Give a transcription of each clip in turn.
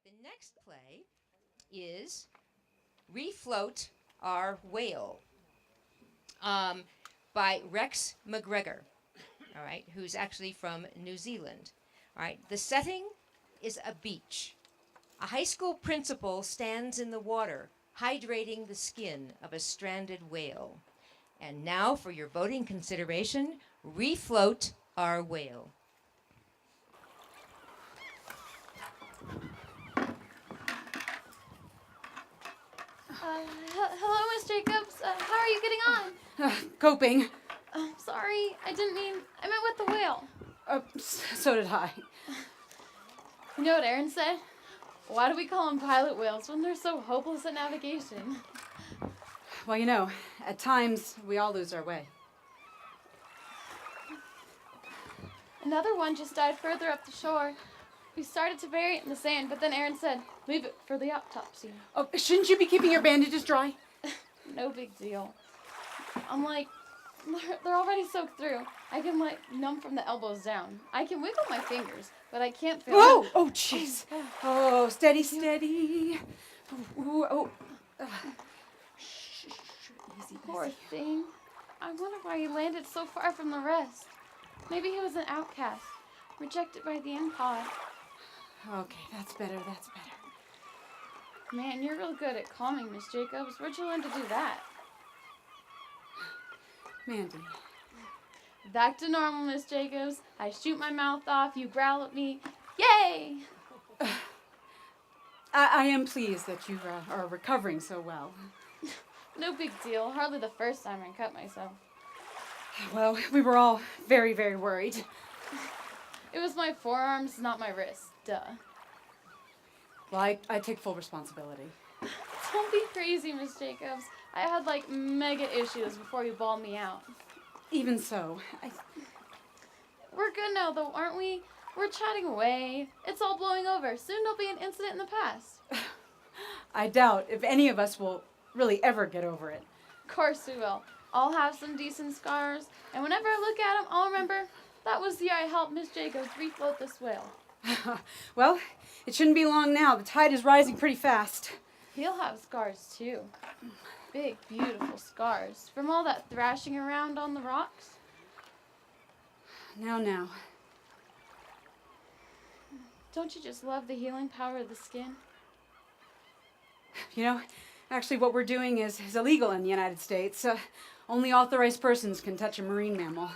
The next play is Refloat Our Whale by Rex McGregor, all right, who's actually from New Zealand. All right, the setting is a beach. A high school principal stands in the water, hydrating the skin of a stranded whale. And now for your voting consideration, Refloat Our Whale. Hello, Miss Jacobs. How are you getting on? Coping. Sorry, I didn't mean. I meant with the whale. So did I. You know what Aaron said? Why do we call them pilot whales when they're so hopeless at navigation? Well, you know, at times we all lose our way. Another one just died further up the shore. We started to bury it in the sand, but then Aaron said, leave it for the autopsy. Oh, shouldn't you be keeping your bandages dry? No big deal. I'm like, they're already soaked through. I can numb from the elbows down. I can wiggle my fingers, but I can't feel Oh, oh, jeez. Oh, steady, steady. Shh, easy, Poor easy. thing. I wonder why he landed so far from the rest. Maybe he was an outcast, rejected by the Empire. Okay, that's better, that's better. Man, you're real good at calming, Miss Jacobs. Where'd you learn to do that? Mandy. Back to normal, Miss Jacobs. I shoot my mouth off, you growl at me. Yay! I am pleased that you are recovering so well. No big deal. Hardly the first time I cut myself. Well, we were all very, very worried. It was my forearms, not my wrists. Duh. Well, I take full responsibility. Don't be crazy, Miss Jacobs. I had mega issues before you bawled me out. Even so, We're good now, though, aren't we? We're chatting away. It's all blowing over. Soon there'll be an incident in the past. I doubt if any of us will really ever get over it. Of course we will. I'll have some decent scars, and whenever I look at them, I'll remember that was the year I helped Miss Jacobs refloat this whale. Well, it shouldn't be long now. The tide is rising pretty fast. He'll have scars, too. Big, beautiful scars from all that thrashing around on the rocks. Now. Don't you just love the healing power of the skin? You know, actually what we're doing is illegal in the United States. Only authorized persons can touch a marine mammal.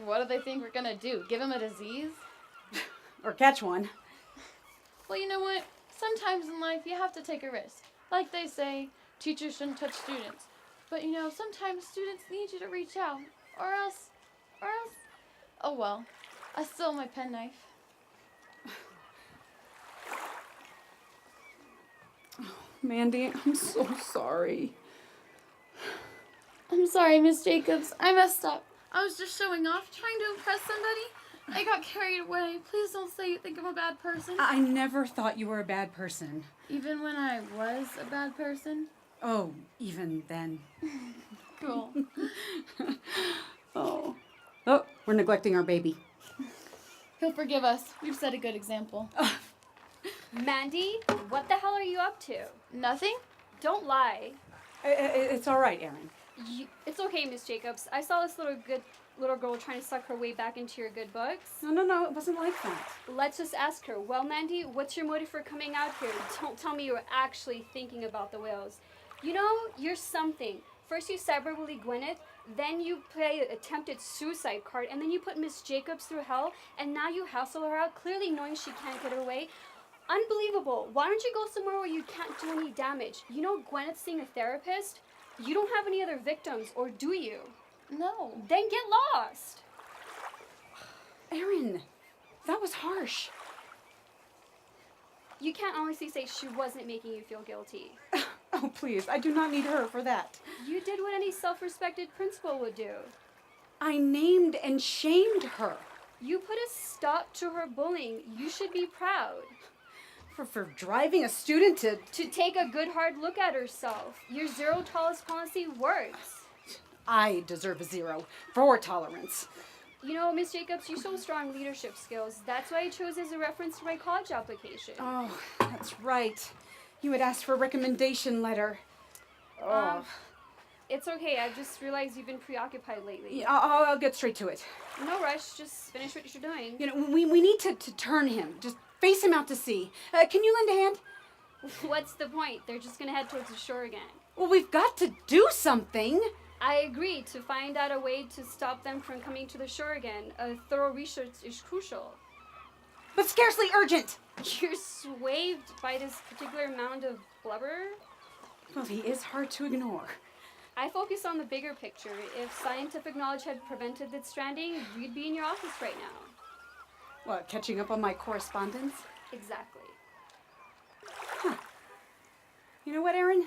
What do they think we're gonna do? Give him a disease? Or catch one. Well, you know what? Sometimes in life you have to take a risk. Like they say, teachers shouldn't touch students. But you know, sometimes students need you to reach out. Or else, oh well. I stole my penknife. Mandy, I'm so sorry. I'm sorry, Miss Jacobs. I messed up. I was just showing off, trying to impress somebody. I got carried away. Please don't say you think I'm a bad person. I never thought you were a bad person. Even when I was a bad person? Oh, even then. Cool. Oh, we're neglecting our baby. He'll forgive us. We've set a good example. Mandy, what the hell are you up to? Nothing? Don't lie. It's all right, Erin. It's okay, Miss Jacobs. I saw this little girl trying to suck her way back into your good books. No, it wasn't like that. Let's just ask her. Well, Mandy, what's your motive for coming out here? Don't tell me you were actually thinking about the whales. You know, you're something. First you cyberbully Gwyneth, then you play an attempted suicide card, and then you put Miss Jacobs through hell, and now you hassle her out, clearly knowing she can't get away. Unbelievable. Why don't you go somewhere where you can't do any damage? You know Gwyneth's seeing a therapist? You don't have any other victims, or do you? No. Then get lost. Erin, that was harsh. You can't honestly say she wasn't making you feel guilty. Oh, please, I do not need her for that. You did what any self-respected principal would do. I named and shamed her. You put a stop to her bullying. You should be proud. For driving a student to take a good hard look at herself. Your zero tolerance policy works. I deserve a 0 for tolerance. You know, Miss Jacobs, you show strong leadership skills. That's why I chose as a reference to my college application. Oh, that's right. You had asked for a recommendation letter. Oh. It's okay. I've just realized you've been preoccupied lately. Yeah, I'll get straight to it. No rush. Just finish what you're doing. You know, we need to turn him. Just face him out to sea. Can you lend a hand? What's the point? They're just gonna head towards the shore again. Well, we've got to do something. I agree. To find out a way to stop them from coming to the shore again, a thorough research is crucial. But scarcely urgent. You're swayed by this particular amount of blubber? Well, he is hard to ignore. I focus on the bigger picture. If scientific knowledge had prevented its stranding, we'd be in your office right now. What, catching up on my correspondence? Exactly. Huh. You know what, Aaron?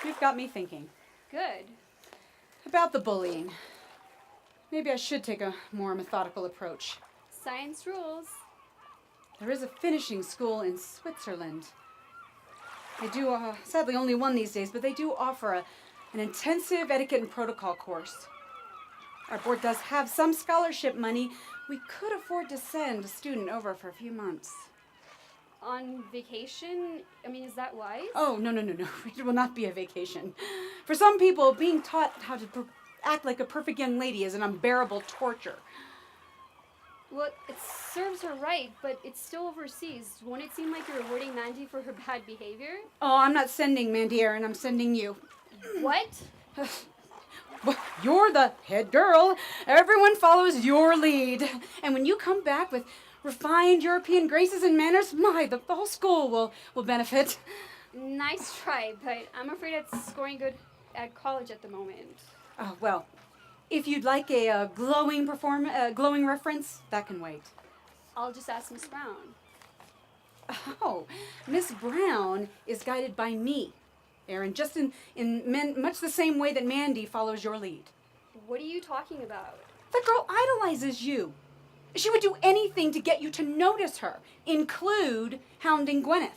You've got me thinking. Good. About the bullying. Maybe I should take a more methodical approach. Science rules. There is a finishing school in Switzerland. They do, sadly only one these days, but they do offer an intensive etiquette and protocol course. Our board does have some scholarship money. We could afford to send a student over for a few months. On vacation? I mean, is that wise? Oh, no. It will not be a vacation. For some people, being taught how to act like a perfect young lady is an unbearable torture. Well, it serves her right, but it's still overseas. Won't it seem like you're rewarding Mandy for her bad behavior? Oh, I'm not sending Mandy, Aaron. I'm sending you. What? Well, you're the head girl. Everyone follows your lead. And when you come back with refined European graces and manners, the whole school will benefit. Nice try, but I'm afraid it's scoring good at college at the moment. Oh, well, if you'd like a glowing reference, that can wait. I'll just ask Miss Brown. Oh, Miss Brown is guided by me, Aaron, just in much the same way that Mandy follows your lead. What are you talking about? The girl idolizes you. She would do anything to get you to notice her, include hounding Gwyneth.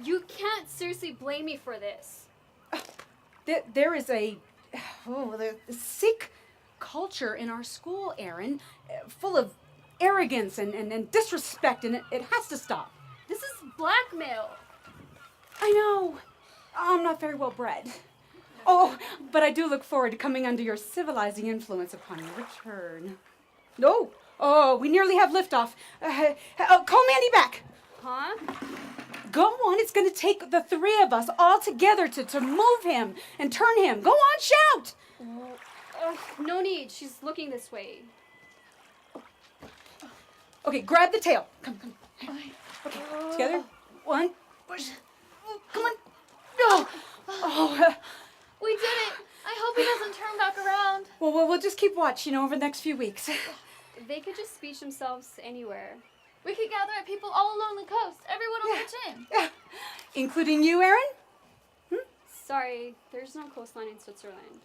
You can't seriously blame me for this. There is a sick culture in our school, Aaron, full of arrogance and disrespect, and it has to stop. This is blackmail. I know. I'm not very well bred. Oh, but I do look forward to coming under your civilizing influence upon your return. No. Oh, we nearly have liftoff. Call Mandy back. Huh? Go on. It's going to take the three of us all together to move him and turn him. Go on, shout. No need. She's looking this way. Okay, grab the tail. Come. Okay, together. One, push. Come on. No. Oh. We did it! I hope he doesn't turn back around. Well, we'll just keep watch, over the next few weeks. They could just beach themselves anywhere. We could gather at people all along the coast. Everyone will pitch in. Yeah. Including you, Aaron? Sorry, there's no coastline in Switzerland.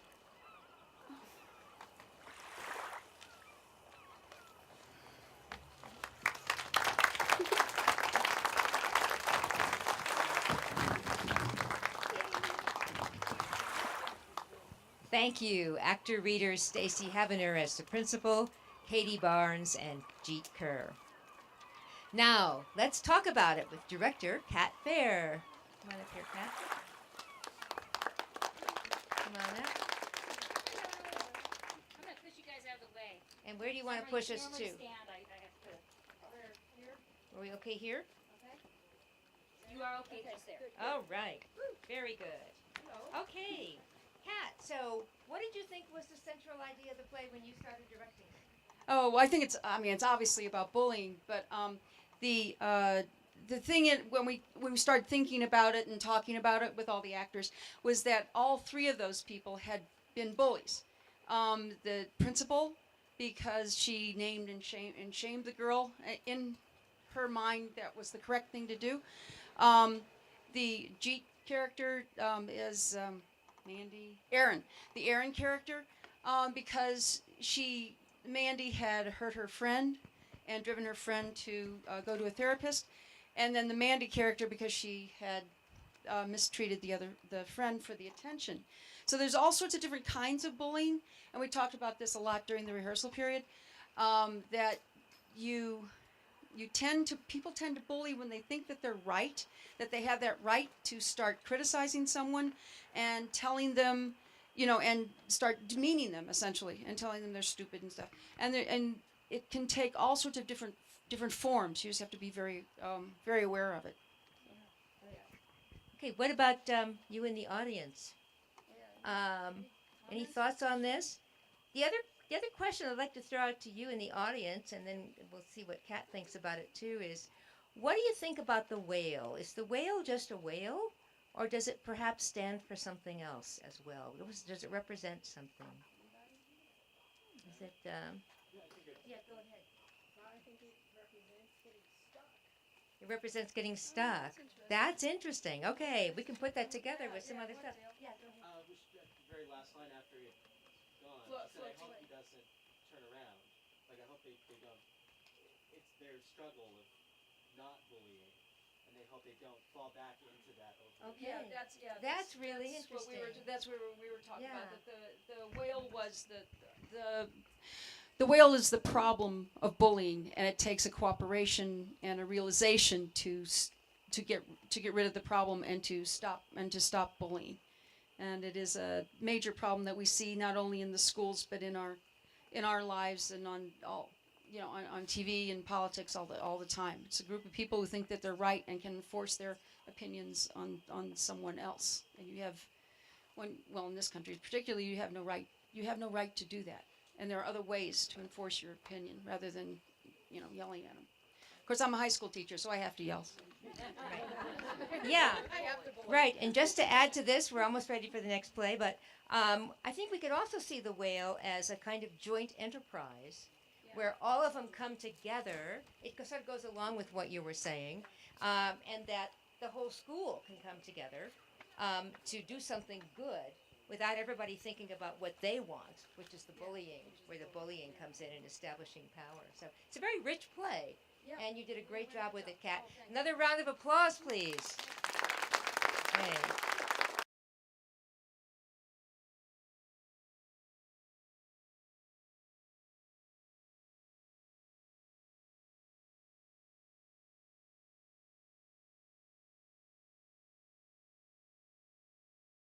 Thank you, actor-readers Stacy Habener as the principal, Katie Barnes, and Jeet Kerr. Now, let's talk about it with director Kat Fair. Come on up here, Kat. Come on up. I'm going to push you guys out of the way. And where do you want to push us to? Stand, I have to over here. Are we okay here? You are okay, just there. All right. Very good. Okay. Kat, so what did you think was the central idea of the play when you started directing it? Oh, well, I think it's obviously about bullying, but the thing when we started thinking about it and talking about it with all the actors was that all three of those people had been bullies. The principal, because she named and shamed the girl in her mind, that was the correct thing to do. The Jeet character is Aaron, the Aaron character, because Mandy had hurt her friend and driven her friend to go to a therapist, and then the Mandy character because she had mistreated the friend for the attention. So there's all sorts of different kinds of bullying, and we talked about this a lot during the rehearsal period. that people tend to bully when they think that they're right, that they have that right to start criticizing someone and telling them, and start demeaning them essentially and telling them they're stupid and stuff. And it can take all sorts of different forms. You just have to be very very aware of it. Okay, what about you in the audience? Any thoughts on this? The other question I'd like to throw out to you in the audience, and then we'll see what Kat thinks about it too, is what do you think about the whale? Is the whale just a whale, or does it perhaps stand for something else as well? Does it represent something? Is it? Yeah, go ahead. It represents getting stuck. That's interesting. Okay, we can put that together with some other stuff. Yeah, go ahead. The very last line after he's gone, he said, I hope he doesn't turn around. Like, I hope they don't. It's their struggle of not bullying, and they hope they don't fall back into that over. Okay. That's really interesting. That's what we were talking Yeah. about. That the whale was the whale is the problem of bullying, and it takes a cooperation and a realization to get rid of the problem and to stop bullying. And it is a major problem that we see not only in the schools but in our lives and on TV and politics all the time. It's a group of people who think that they're right and can enforce their opinions on someone else. And you have in this country particularly, you have no right. You have no right to do that. And there are other ways to enforce your opinion rather than, yelling at them. Of course, I'm a high school teacher, so I have to yell. Yeah, right. And just to add to this, we're almost ready for the next play, but I think we could also see the whale as a kind of joint enterprise where all of them come together. It sort of goes along with what you were saying, and that the whole school can come together to do something good without everybody thinking about what they want, which is the bullying, where the bullying comes in and establishing power. So it's a very rich play, and you did a great job with it, Kat. Another round of applause, please. Okay.